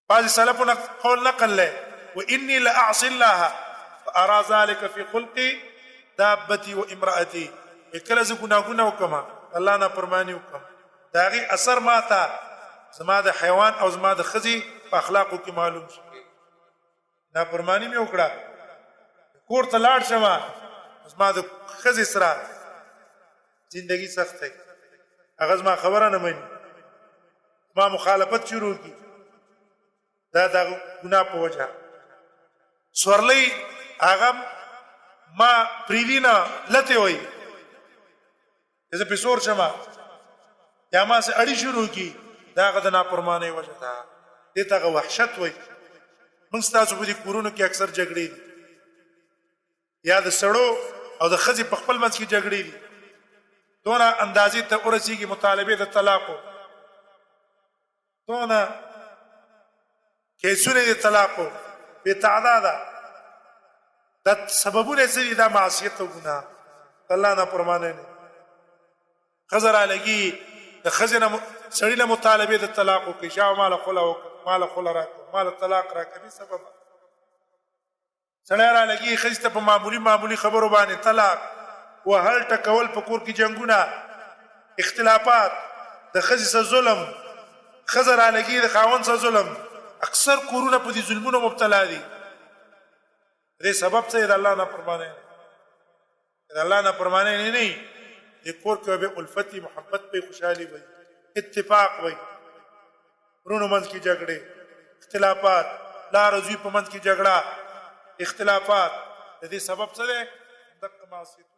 بعض سلفنا قول نقل له واني لاعصي الله فارى ذلك في خلقي دابتي وامراتي کله ز ګناګونه وکما الله نه پرمانی وکم داغي اثر ماته زما د حیوان او زما د خزي په اخلاقو کې معلوم شي نه پرمانی مې وکړه کور ته لاړ شمه زما د خزي سره زندگی سخت ہے هغه زما خبره نه مانی ما مخالفت شروع کی دا ګناه په وجه سورلی هغه ما پریلینا لته وای زه په سور شمه یا ما سه اړی شروع کی دا غد نه پرمانه وجه دا دته وحشت وای موږ تاسو په دې کورونو کې اکثر جګړې دي یا د سړو او د خزي په خپل منځ کې جګړې دي دونه اندازې ته ورسیږي مطالبه د طلاق دونه کیسونه د طلاق په تعداد د سببونه سری د معصیت او ګناه الله نه پرمانه نه خزر علیږي د خزنه سړی له مطالبه د طلاق کې شاو مال خلا راک مال طلاق راک دي سبب سړی را لګي خزته په معمولی خبرو باندې طلاق وهل ټکول په کور کې جنگونه اختلافات د خزي سره ظلم خزر علیږي د خاون سره ظلم اکثر کورونه په دې ظلمونو مبتلا دي دې سبب څه د الله نه پرمانه د الله نه پرمانه نه د کور کې به الفتی محبت په خوشحالي وي اتفاق وي ورونو منځ کې جګړې اختلافات لا رضوی په منځ کې جګړه اختلافات د دې سبب څه ده د معصیت